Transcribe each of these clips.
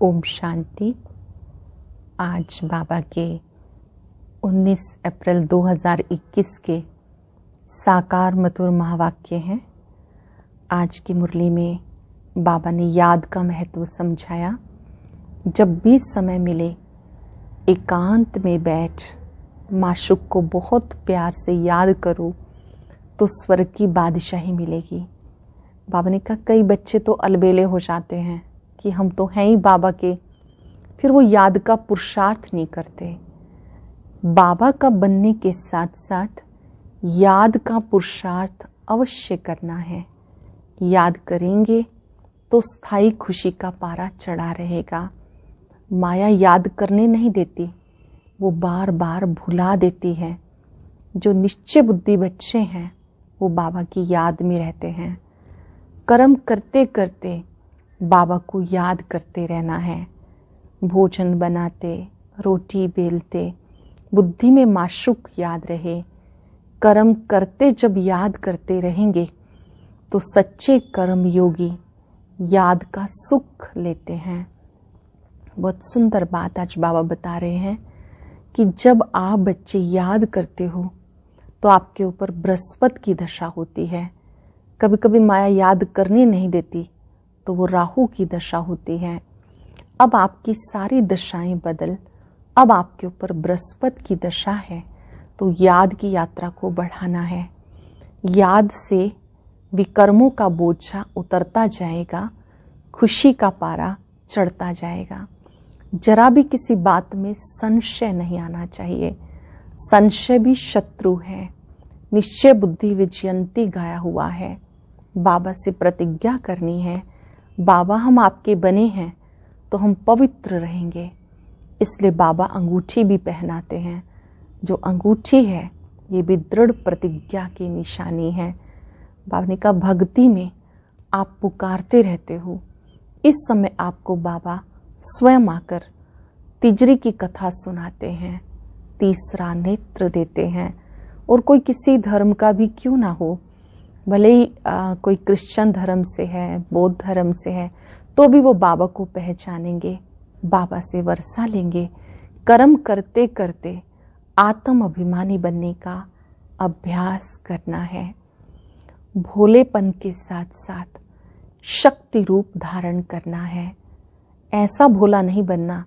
ओम शांति। आज बाबा के 19 अप्रैल 2021 के साकार मधुर महावाक्य हैं। आज की मुरली में बाबा ने याद का महत्व समझाया। जब भी समय मिले एकांत में बैठ माशूक को बहुत प्यार से याद करो तो स्वर्ग की बादशाही मिलेगी। बाबा ने कहा कई बच्चे तो अलबेले हो जाते हैं कि हम तो हैं ही बाबा के, फिर वो याद का पुरुषार्थ नहीं करते। बाबा का बनने के साथ साथ याद का पुरुषार्थ अवश्य करना है। याद करेंगे तो स्थायी खुशी का पारा चढ़ा रहेगा। माया याद करने नहीं देती, वो बार बार भुला देती है। जो निश्चय बुद्धि बच्चे हैं वो बाबा की याद में रहते हैं। कर्म करते करते बाबा को याद करते रहना है। भोजन बनाते, रोटी बेलते, बुद्धि में माशूक याद रहे। कर्म करते जब याद करते रहेंगे तो सच्चे कर्म योगी याद का सुख लेते हैं। बहुत सुंदर बात आज बाबा बता रहे हैं कि जब आप बच्चे याद करते हो तो आपके ऊपर बृहस्पति की दशा होती है। कभी कभी माया याद करने नहीं देती तो वो राहु की दशा होती है। अब आपकी सारी दशाएं बदल, अब आपके ऊपर बृहस्पति की दशा है तो याद की यात्रा को बढ़ाना है। याद से विकर्मों का बोझा उतरता जाएगा, खुशी का पारा चढ़ता जाएगा। जरा भी किसी बात में संशय नहीं आना चाहिए। संशय भी शत्रु है। निश्चय बुद्धि विजयंती गाया हुआ है। बाबा से प्रतिज्ञा करनी है, बाबा हम आपके बने हैं तो हम पवित्र रहेंगे। इसलिए बाबा अंगूठी भी पहनाते हैं। जो अंगूठी है ये भी दृढ़ प्रतिज्ञा की निशानी है। बाबा ने कहा भक्ति में आप पुकारते रहते हो, इस समय आपको बाबा स्वयं आकर तिजरी की कथा सुनाते हैं, तीसरा नेत्र देते हैं। और कोई किसी धर्म का भी क्यों ना हो, भले ही कोई क्रिश्चियन धर्म से है, बौद्ध धर्म से है, तो भी वो बाबा को पहचानेंगे, बाबा से वर्षा लेंगे। कर्म करते करते आत्म अभिमानी बनने का अभ्यास करना है। भोलेपन के साथ साथ शक्ति रूप धारण करना है। ऐसा भोला नहीं बनना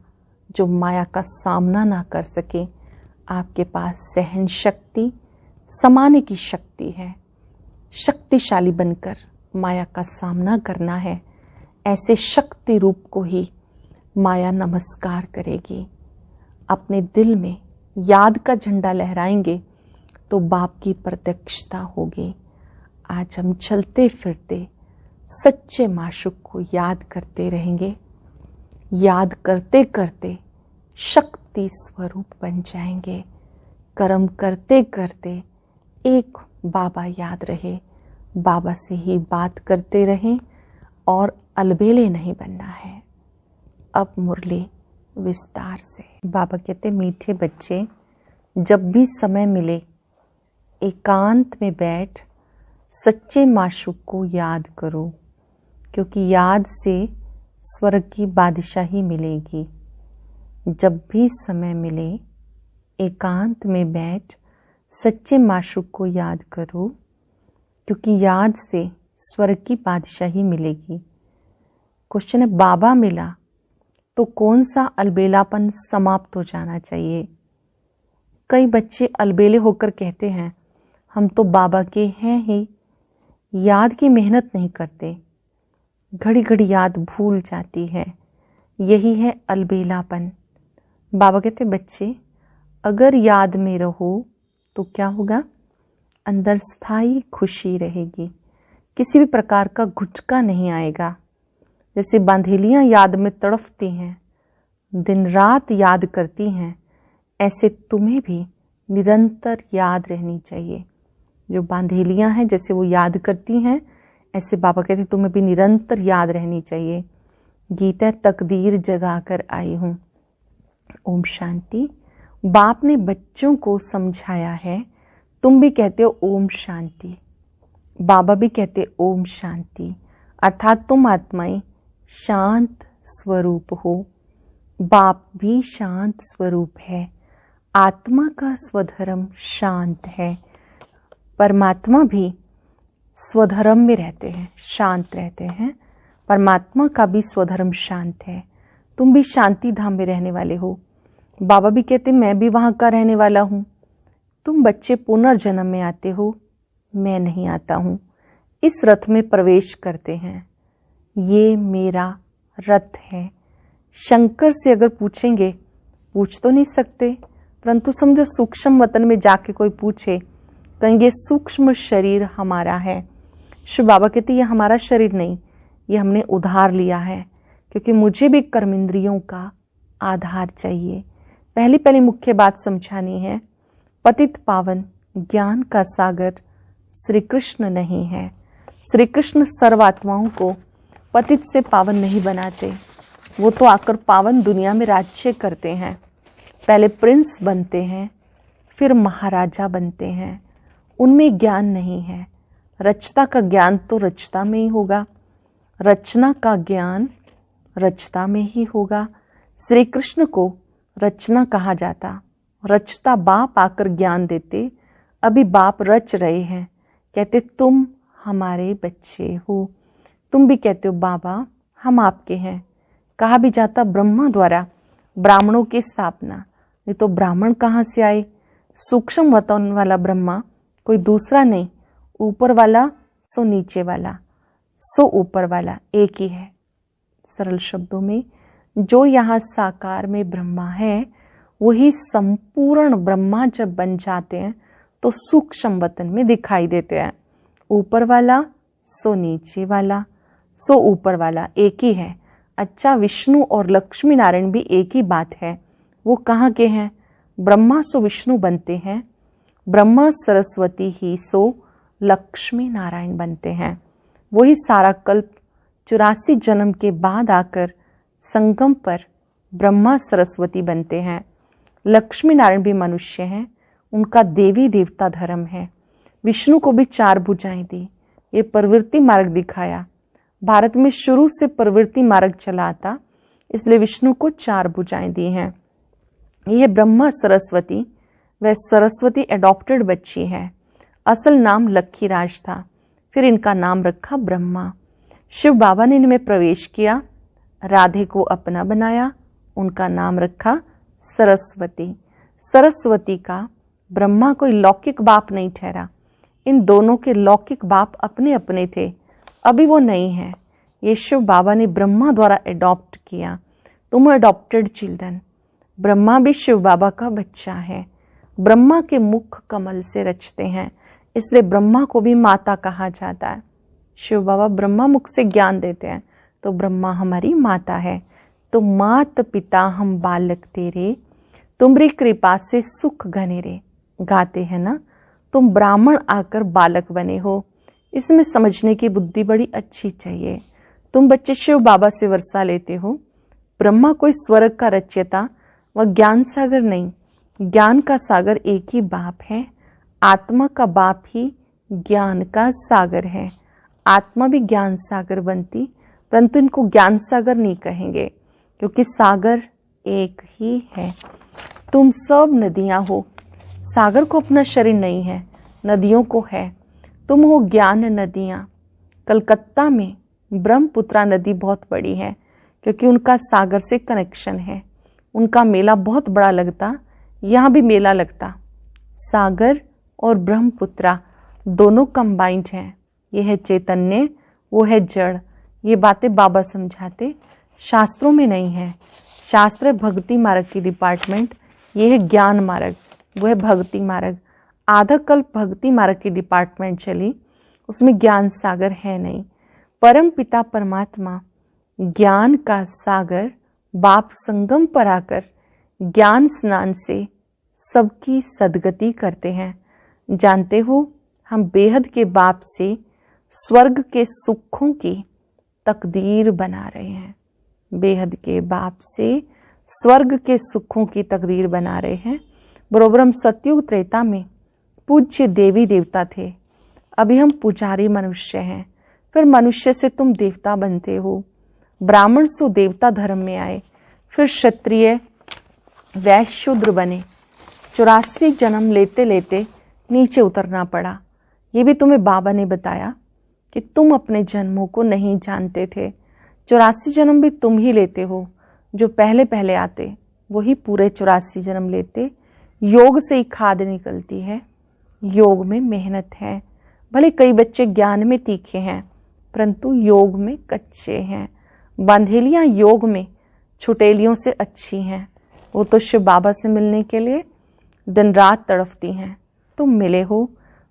जो माया का सामना ना कर सके। आपके पास सहन शक्ति, समाने की शक्ति है। शक्तिशाली बनकर माया का सामना करना है। ऐसे शक्ति रूप को ही माया नमस्कार करेगी। अपने दिल में याद का झंडा लहराएंगे तो बाप की प्रत्यक्षता होगी। आज हम चलते फिरते सच्चे माशूक को याद करते रहेंगे। याद करते करते शक्ति स्वरूप बन जाएंगे। कर्म करते करते एक बाबा याद रहे, बाबा से ही बात करते रहें और अलबेले नहीं बनना है। अब मुरली विस्तार से। बाबा कहते मीठे बच्चे जब भी समय मिले एकांत में बैठ सच्चे माशूक को याद करो, क्योंकि याद से स्वर्ग की बादशाही मिलेगी। जब भी समय मिले एकांत में बैठ सच्चे माशूक को याद करो, क्योंकि याद से स्वर्ग की बादशाही मिलेगी। क्वेश्चन है बाबा मिला तो कौन सा अलबेलापन समाप्त हो जाना चाहिए। कई बच्चे अलबेले होकर कहते हैं हम तो बाबा के हैं ही, याद की मेहनत नहीं करते, घड़ी घड़ी याद भूल जाती है। यही है अलबेलापन। बाबा कहते बच्चे अगर याद में रहो तो क्या होगा, अंदर स्थायी खुशी रहेगी, किसी भी प्रकार का घुटका नहीं आएगा। जैसे बांधेलियाँ याद में तड़फती हैं, दिन रात याद करती हैं, ऐसे तुम्हें भी निरंतर याद रहनी चाहिए। जो बांधेलियाँ हैं जैसे वो याद करती हैं, ऐसे बाबा कहते तुम्हें भी निरंतर याद रहनी चाहिए। गीता तकदीर जगा कर आई हूँ। ओम शांति। बाप ने बच्चों को समझाया है, तुम भी कहते हो ओम शांति, बाबा भी कहते ओम शांति, अर्थात तुम आत्माएं शांत स्वरूप हो। बाप भी शांत स्वरूप है। आत्मा का स्वधर्म शांत है। परमात्मा भी स्वधर्म में रहते हैं, शांत रहते हैं। परमात्मा का भी स्वधर्म शांत है। तुम भी शांति धाम में रहने वाले हो। बाबा भी कहते मैं भी वहाँ का रहने वाला हूँ। तुम बच्चे पुनर्जन्म में आते हो, मैं नहीं आता हूँ। इस रथ में प्रवेश करते हैं। ये मेरा रथ है। शंकर से अगर पूछेंगे, पूछ तो नहीं सकते, परंतु समझो सूक्ष्म वतन में जाके कोई पूछे, कहेंगे सूक्ष्म शरीर हमारा है। शिव बाबा कहते ये हमारा शरीर नहीं, ये हमने उधार लिया है, क्योंकि मुझे भी कर्मेंद्रियों का आधार चाहिए। पहली मुख्य बात समझानी है, पतित पावन ज्ञान का सागर श्री कृष्ण नहीं है। श्री कृष्ण सर्वात्माओं को पतित से पावन नहीं बनाते। वो तो आकर पावन दुनिया में राज्य करते हैं। पहले प्रिंस बनते हैं, फिर महाराजा बनते हैं। उनमें ज्ञान नहीं है। रचता का ज्ञान तो रचता में ही होगा, रचना का ज्ञान रचता में ही होगा। श्री कृष्ण को रचना कहा जाता। रचता बाप आकर ज्ञान देते। अभी बाप रच रहे हैं, कहते तुम हमारे बच्चे हो। तुम भी कहते हो बाबा हम आपके हैं। कहा भी जाता ब्रह्मा द्वारा ब्राह्मणों की स्थापना, नहीं तो ब्राह्मण कहाँ से आए? सूक्ष्म वतन वाला ब्रह्मा कोई दूसरा नहीं, ऊपर वाला सो नीचे वाला सो ऊपर वाला एक ही है। सरल शब्दों में जो यहाँ साकार में ब्रह्मा है, वही संपूर्ण ब्रह्मा जब बन जाते हैं तो सूक्ष्म वतन में दिखाई देते हैं। ऊपर वाला सो नीचे वाला सो ऊपर वाला एक ही है। अच्छा, विष्णु और लक्ष्मी नारायण भी एक ही बात है। वो कहाँ के हैं? ब्रह्मा सो विष्णु बनते हैं, ब्रह्मा सरस्वती ही सो लक्ष्मी नारायण बनते हैं। वही सारा कल्प 84 जन्म के बाद आकर संगम पर ब्रह्मा सरस्वती बनते हैं। लक्ष्मी नारायण भी मनुष्य हैं, उनका देवी देवता धर्म है। विष्णु को भी 4 भुजाएं दी, ये प्रवृत्ति मार्ग दिखाया। भारत में शुरू से प्रवृत्ति मार्ग चला आता, इसलिए विष्णु को 4 भुजाएं दी हैं। यह ब्रह्मा सरस्वती, वह सरस्वती एडॉप्टेड बच्ची है। असल नाम लक्खीराज था, फिर इनका नाम रखा ब्रह्मा। शिव बाबा ने इनमें प्रवेश किया, राधे को अपना बनाया, उनका नाम रखा सरस्वती। सरस्वती का ब्रह्मा कोई लौकिक बाप नहीं ठहरा। इन दोनों के लौकिक बाप अपने अपने थे, अभी वो नहीं है। ये शिव बाबा ने ब्रह्मा द्वारा एडॉप्ट किया। तुम एडॉप्टेड चिल्ड्रन। ब्रह्मा भी शिव बाबा का बच्चा है। ब्रह्मा के मुख कमल से रचते हैं, इसलिए ब्रह्मा को भी माता कहा जाता है। शिव बाबा ब्रह्मा मुख से ज्ञान देते हैं, तो ब्रह्मा हमारी माता है। तो मात पिता हम बालक तेरे, तुम्हारी कृपा से सुख घने रे। गाते हैं ना, तुम ब्राह्मण आकर बालक बने हो। इसमें समझने की बुद्धि बड़ी अच्छी चाहिए। तुम बच्चे शिव बाबा से वर्षा लेते हो। ब्रह्मा कोई स्वर्ग का रचयिता व ज्ञान सागर नहीं, ज्ञान का सागर एक ही बाप है। आत्मा का बाप ही ज्ञान का सागर है। आत्मा भी ज्ञान सागर बनती, परंतु इनको ज्ञान सागर नहीं कहेंगे, क्योंकि सागर एक ही है। तुम सब नदियां हो। सागर को अपना शरीर नहीं है, नदियों को है। तुम हो ज्ञान नदियां। कलकत्ता में ब्रह्मपुत्रा नदी बहुत बड़ी है, क्योंकि उनका सागर से कनेक्शन है। उनका मेला बहुत बड़ा लगता, यहाँ भी मेला लगता। सागर और ब्रह्मपुत्रा दोनों कंबाइंड हैं। ये है चैतन्य, वो है जड़। ये बातें बाबा समझाते, शास्त्रों में नहीं है। शास्त्र भक्ति मार्ग की डिपार्टमेंट, ये है ज्ञान मार्ग, वो है भक्ति मार्ग। आधा कल्प भक्ति मार्ग की डिपार्टमेंट चली, उसमें ज्ञान सागर है नहीं। परम पिता परमात्मा ज्ञान का सागर बाप संगम पर आकर ज्ञान स्नान से सबकी सदगति करते हैं। जानते हो, हम बेहद के बाप से स्वर्ग के सुखों की तकदीर बना रहे हैं। बेहद के बाप से स्वर्ग के सुखों की तकदीर बना रहे हैं। बरोबर हम सतयुग त्रेता में पूज्य देवी देवता थे, अभी हम पुजारी मनुष्य हैं। फिर मनुष्य से तुम देवता बनते हो। ब्राह्मण सु देवता धर्म में आए, फिर क्षत्रिय वैश्य शूद्र बने। 84 जन्म लेते लेते नीचे उतरना पड़ा। ये भी तुम्हें बाबा ने बताया कि तुम अपने जन्मों को नहीं जानते थे। 84 जन्म भी तुम ही लेते हो। जो पहले पहले आते वही पूरे 84 जन्म लेते। योग से ही खाद निकलती है, योग में मेहनत है। भले कई बच्चे ज्ञान में तीखे हैं परंतु योग में कच्चे हैं। बांधेलियां योग में छुटेलियों से अच्छी हैं। वो तो शिव बाबा से मिलने के लिए दिन रात तड़फती हैं। तुम मिले हो,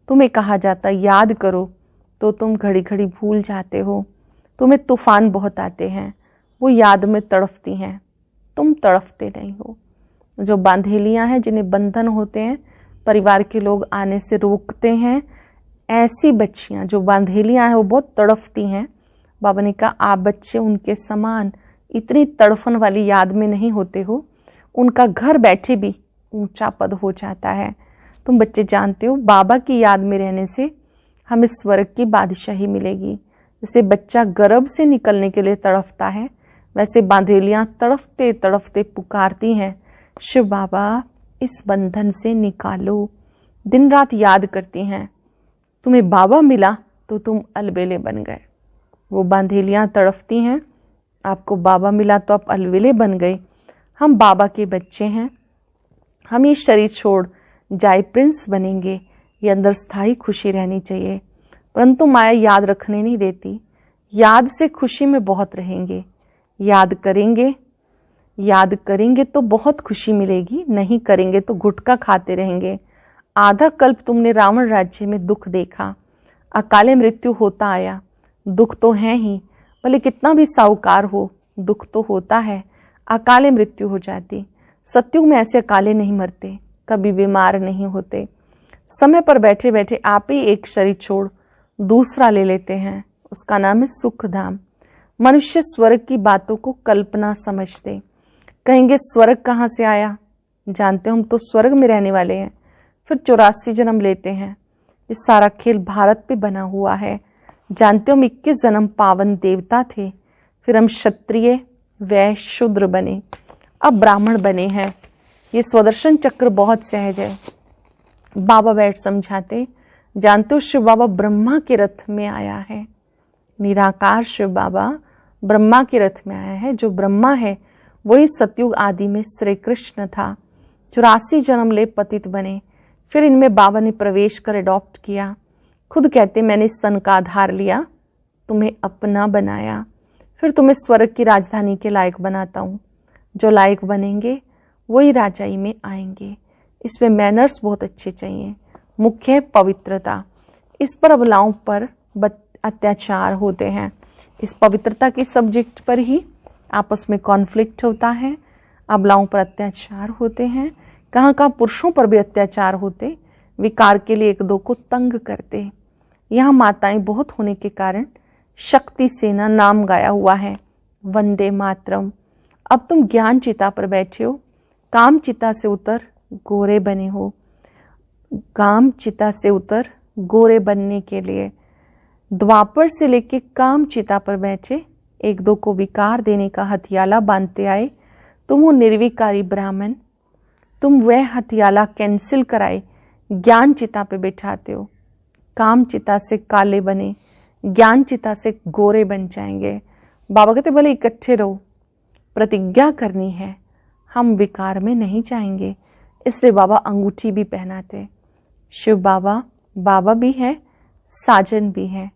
तुम्हें कहा जाता याद करो तो तुम घड़ी घड़ी भूल जाते हो। तुम्हें तूफान बहुत आते हैं, वो याद में तड़फती हैं, तुम तड़फते नहीं हो। जो बांधेलियां हैं, जिन्हें बंधन होते हैं, परिवार के लोग आने से रोकते हैं, ऐसी बच्चियां जो बांधेलियां हैं वो बहुत तड़फती हैं। बाबा ने कहा आप बच्चे उनके समान इतनी तड़फन वाली याद में नहीं होते हो। उनका घर बैठे भी ऊंचा पद हो जाता है। तुम बच्चे जानते हो बाबा की याद में रहने से हमें स्वर्ग की बादशाही मिलेगी। जैसे बच्चा गर्भ से निकलने के लिए तड़फता है, वैसे बांधेलियां तड़फते तड़फते पुकारती हैं, शिव बाबा इस बंधन से निकालो। दिन रात याद करती हैं। तुम्हें बाबा मिला तो तुम अलबेले बन गए। वो बांधेलियां तड़फती हैं, आपको बाबा मिला तो आप अलबेले बन गए। हम बाबा के बच्चे हैं, हम ये शरीर छोड़ जाए प्रिंस बनेंगे। ये अंदर स्थायी खुशी रहनी चाहिए, परंतु माया याद रखने नहीं देती। याद से खुशी में बहुत रहेंगे। याद करेंगे तो बहुत खुशी मिलेगी, नहीं करेंगे तो गुटखा खाते रहेंगे। आधा कल्प तुमने रावण राज्य में दुख देखा, अकाले मृत्यु होता आया। दुख तो है ही, भले कितना भी साहूकार हो दुख तो होता है। अकाले मृत्यु हो जाती। सत्युग में ऐसे अकाले नहीं मरते, कभी बीमार नहीं होते। समय पर बैठे बैठे आप ही एक शरीर छोड़ दूसरा ले लेते हैं, उसका नाम है सुख धाम। मनुष्य स्वर्ग की बातों को कल्पना समझते, कहेंगे स्वर्ग कहाँ से आया। जानते हो हम तो स्वर्ग में रहने वाले हैं। फिर 84 जन्म लेते हैं। ये सारा खेल भारत पे बना हुआ है। जानते हो हम 21 जन्म पावन देवता थे, फिर हम क्षत्रिय वैश्य शूद्र बने, अब ब्राह्मण बने हैं। ये स्वदर्शन चक्र बहुत सहज है। बाबा बैठ समझाते, जानते हो शिव बाबा ब्रह्मा के रथ में आया है। निराकार शिव बाबा ब्रह्मा के रथ में आया है। जो ब्रह्मा है वही सतयुग आदि में श्री कृष्ण था। 84 जन्म ले पतित बने, फिर इनमें बाबा ने प्रवेश कर अडॉप्ट किया। खुद कहते मैंने इस तन का आधार लिया, तुम्हें अपना बनाया, फिर तुम्हें स्वर्ग की राजधानी के लायक बनाता हूँ। जो लायक बनेंगे वही राजाई में आएंगे। इसमें मैनर्स बहुत अच्छे चाहिए। मुख्य है पवित्रता। इस पर अबलाओं पर अत्याचार होते हैं। इस पवित्रता के सब्जेक्ट पर ही आपस में कॉन्फ्लिक्ट होता है। अबलाओं पर अत्याचार होते हैं। कहाँ कहाँ पुरुषों पर भी अत्याचार होते, विकार के लिए एक दो को तंग करते। यहाँ माताएं बहुत होने के कारण शक्ति सेना नाम गाया हुआ है, वंदे मातरम। अब तुम ज्ञान चिता पर बैठे हो, काम चिता से उतर गोरे बने हो। काम चिता से उतर गोरे बनने के लिए द्वापर से लेके काम चिता पर बैठे, एक दो को विकार देने का हथियाला बांधते आए। तुम वो निर्विकारी ब्राह्मण, तुम वह हथियाला कैंसिल कराए ज्ञान चिता पे बैठाते हो। काम चिता से काले बने, ज्ञान चिता से गोरे बन जाएंगे। बाबा कहते भले इकट्ठे रहो, प्रतिज्ञा करनी है, हम विकार में नहीं जाएंगे। इसलिए बाबा अंगूठी भी पहनाते। शिव बाबा बाबा भी है, साजन भी है,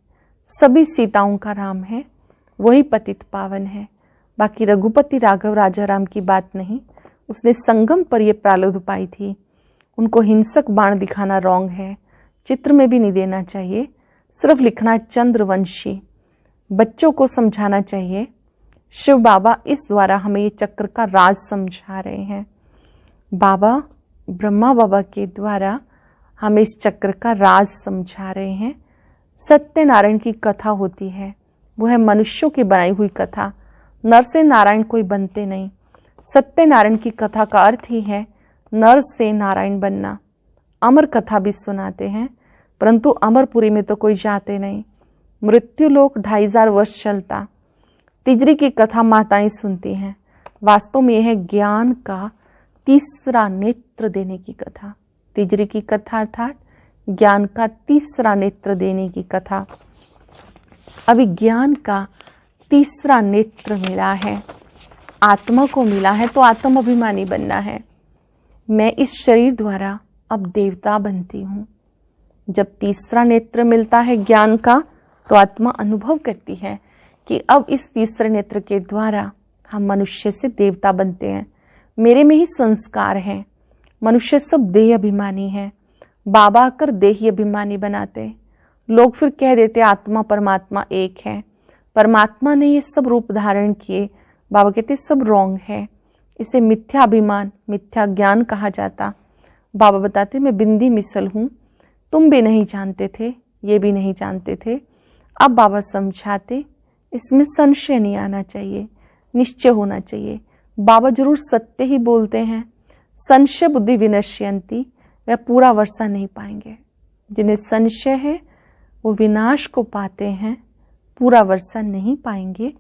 सभी सीताओं का राम है, वही पतित पावन है। बाकी रघुपति राघव राजा राम की बात नहीं, उसने संगम पर यह प्रालब्ध पाई थी। उनको हिंसक बाण दिखाना रॉन्ग है, चित्र में भी नहीं देना चाहिए। सिर्फ लिखना चंद्रवंशी, बच्चों को समझाना चाहिए। शिव बाबा इस द्वारा हमें ये चक्र का राज समझा रहे हैं। बाबा ब्रह्मा बाबा के द्वारा हमें इस चक्र का राज समझा रहे हैं। सत्यनारायण की कथा होती है, वो है मनुष्यों की बनाई हुई कथा। नर से नारायण कोई बनते नहीं। सत्यनारायण की कथा का अर्थ ही है नर से नारायण बनना। अमर कथा भी सुनाते हैं, परंतु अमरपुरी में तो कोई जाते नहीं। मृत्यु लोक 2500 वर्ष चलता, तिजरी की कथा माताएं सुनती हैं। वास्तव में यह है ज्ञान का तीसरा नेत्र देने की कथा। तिजरी की कथा अर्थात ज्ञान का तीसरा नेत्र देने की कथा। अभी ज्ञान का तीसरा नेत्र मिला है, आत्मा को मिला है, तो आत्म अभिमानी बनना है। मैं इस शरीर द्वारा अब देवता बनती हूँ। जब तीसरा नेत्र मिलता है ज्ञान का, तो आत्मा अनुभव करती है कि अब इस तीसरे नेत्र के द्वारा हम मनुष्य से देवता बनते हैं। मेरे में ही संस्कार हैं। मनुष्य सब देह अभिमानी है। बाबा आकर देही अभिमानी बनाते। लोग फिर कह देते आत्मा परमात्मा एक है। परमात्मा ने ये सब रूप धारण किए। बाबा कहते सब रॉन्ग है। इसे मिथ्या अभिमान, मिथ्या ज्ञान कहा जाता। बाबा बताते मैं बिंदी मिसल हूँ, तुम भी नहीं जानते थे, ये भी नहीं जानते थे। अब बाबा समझाते इसमें संशय नहीं आना चाहिए, निश्चय होना चाहिए। बाबा जरूर सत्य ही बोलते हैं। संशय बुद्धि विनश्यंती, वह पूरा वर्षा नहीं पाएंगे। जिन्हें संशय है वो विनाश को पाते हैं, पूरा वर्षा नहीं पाएंगे।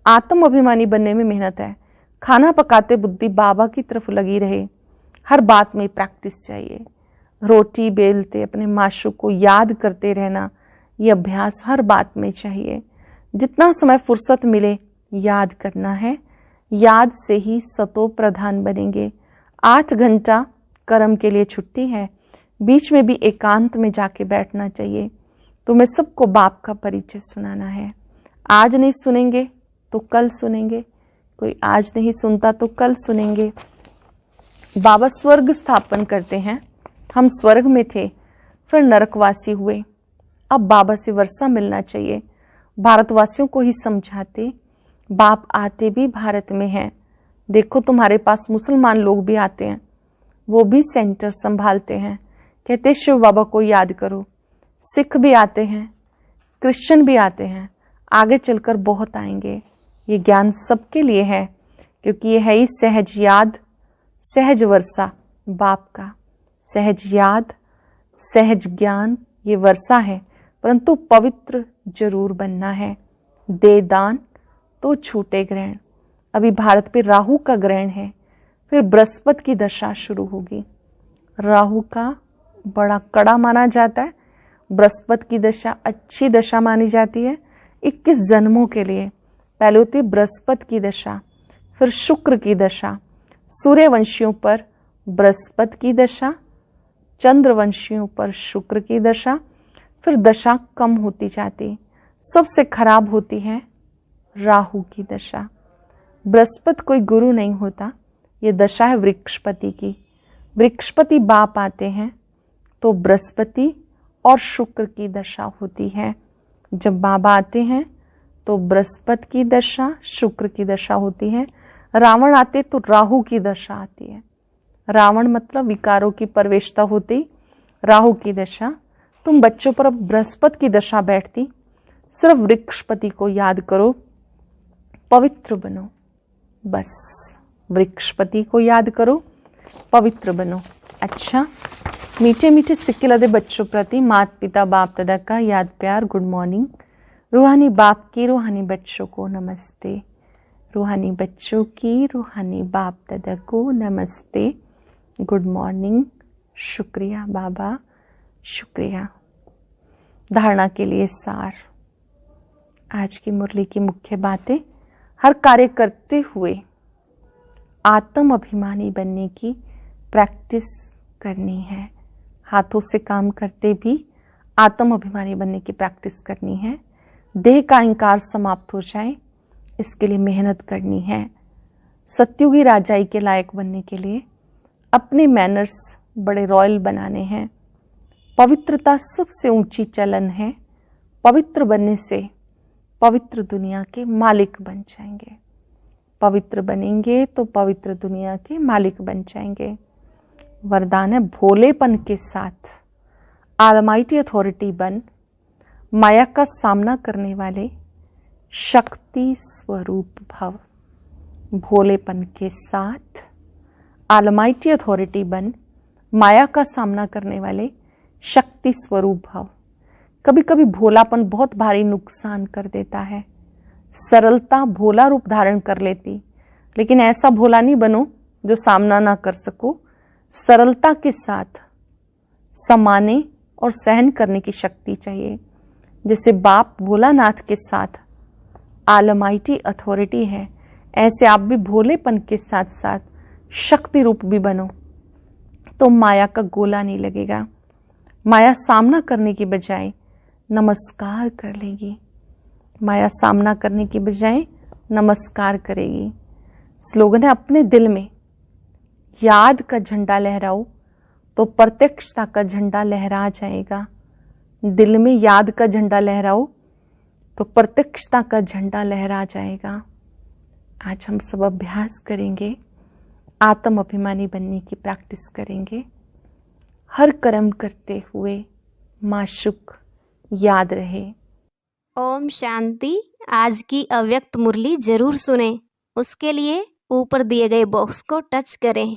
आत्म अभिमानी बनने में मेहनत है। खाना पकाते बुद्धि बाबा की तरफ लगी रहे। हर बात में प्रैक्टिस चाहिए। रोटी बेलते अपने माशूक को याद करते रहना, ये अभ्यास हर बात में चाहिए। जितना समय फुर्सत मिले याद करना है। याद से ही सतो प्रधान बनेंगे। 8 घंटा कर्म के लिए छुट्टी है, बीच में भी एकांत में जाके बैठना चाहिए। तुम्हें सबको बाप का परिचय सुनाना है। आज नहीं सुनेंगे तो कल सुनेंगे, कोई आज नहीं सुनता तो कल सुनेंगे। बाबा स्वर्ग स्थापन करते हैं। हम स्वर्ग में थे, फिर नरकवासी हुए। अब बाबा से वर्षा मिलना चाहिए। भारतवासियों को ही समझाते, बाप आते भी भारत में हैं। देखो तुम्हारे पास मुसलमान लोग भी आते हैं, वो भी सेंटर संभालते हैं। कहते शिव बाबा को याद करो। सिख भी आते हैं, क्रिश्चियन भी आते हैं, आगे चलकर बहुत आएंगे। ये ज्ञान सबके लिए है, क्योंकि ये है ही सहज याद, सहज वर्षा बाप का। सहज याद, सहज ज्ञान, ये वर्षा है, परंतु पवित्र जरूर बनना है। दे दान तो छूटे ग्रहण। अभी भारत पे राहु का ग्रहण है, फिर बृहस्पति की दशा शुरू होगी। राहु का बड़ा कड़ा माना जाता है। बृहस्पति की दशा अच्छी दशा मानी जाती है 21 जन्मों के लिए। पहले होती है बृहस्पति की दशा, फिर शुक्र की दशा, सूर्यवंशियों पर बृहस्पति की दशा, चंद्रवंशियों पर शुक्र की दशा, फिर दशा कम होती जाती। सबसे खराब होती है राहु की दशा। बृहस्पति कोई गुरु नहीं होता, ये दशा है वृक्षपति की। वृक्षपति बाप आते हैं तो बृहस्पति और शुक्र की दशा होती है। जब बाबा आते हैं तो बृहस्पति की दशा, शुक्र की दशा होती है। रावण आते तो राहु की दशा आती है। रावण मतलब विकारों की प्रवेशता होती, राहु की दशा। तुम बच्चों पर अब बृहस्पति की दशा बैठती। सिर्फ वृक्षपति को याद करो, पवित्र बनो। बस वृक्षपति को याद करो, पवित्र बनो। अच्छा, मीठे मीठे सिक्के लदे बच्चों प्रति माता पिता बाप दादा का याद प्यार, गुड मॉर्निंग। रूहानी बाप की रूहानी बच्चों को नमस्ते। रूहानी बच्चों की रूहानी बाप दादा को नमस्ते, गुड मॉर्निंग। शुक्रिया बाबा, शुक्रिया। धारणा के लिए सार। आज की मुरली की मुख्य बातें, हर कार्य करते हुए आत्म अभिमानी बनने की प्रैक्टिस करनी है। हाथों से काम करते भी आत्म अभिमानी बनने की प्रैक्टिस करनी है। देह का अहंकार समाप्त हो जाए, इसके लिए मेहनत करनी है। सत्युगी राजाई के लायक बनने के लिए अपने मैनर्स बड़े रॉयल बनाने हैं। पवित्रता सबसे ऊंची चलन है। पवित्र बनने से पवित्र दुनिया के मालिक बन जाएंगे। पवित्र बनेंगे तो पवित्र दुनिया के मालिक बन जाएंगे। वरदान है भोलेपन के साथ ऑलमाइटी अथॉरिटी बन, माया का सामना करने वाले शक्ति स्वरूप भव। भोलेपन के साथ ऑलमाइटी अथॉरिटी बन, माया का सामना करने वाले शक्ति स्वरूप भव। कभी कभी भोलापन बहुत भारी नुकसान कर देता है। सरलता भोला रूप धारण कर लेती, लेकिन ऐसा भोला नहीं बनो जो सामना ना कर सको। सरलता के साथ समाने और सहन करने की शक्ति चाहिए। जैसे बाप भोलानाथ के साथ आलमाइटी अथॉरिटी है, ऐसे आप भी भोलेपन के साथ साथ शक्ति रूप भी बनो, तो माया का गोला नहीं लगेगा। माया सामना करने की बजाय नमस्कार कर लेगी। माया सामना करने की बजाय नमस्कार करेगी। स्लोगन है, अपने दिल में याद का झंडा लहराओ तो प्रत्यक्षता का झंडा लहरा जाएगा। दिल में याद का झंडा लहराओ तो प्रत्यक्षता का झंडा लहरा जाएगा। आज हम सब अभ्यास करेंगे, आत्म अभिमानी बनने की प्रैक्टिस करेंगे। हर कर्म करते हुए माशुक याद रहे। ओम शांति। आज की अव्यक्त मुरली जरूर सुने। उसके लिए ऊपर दिए गए बॉक्स को टच करें।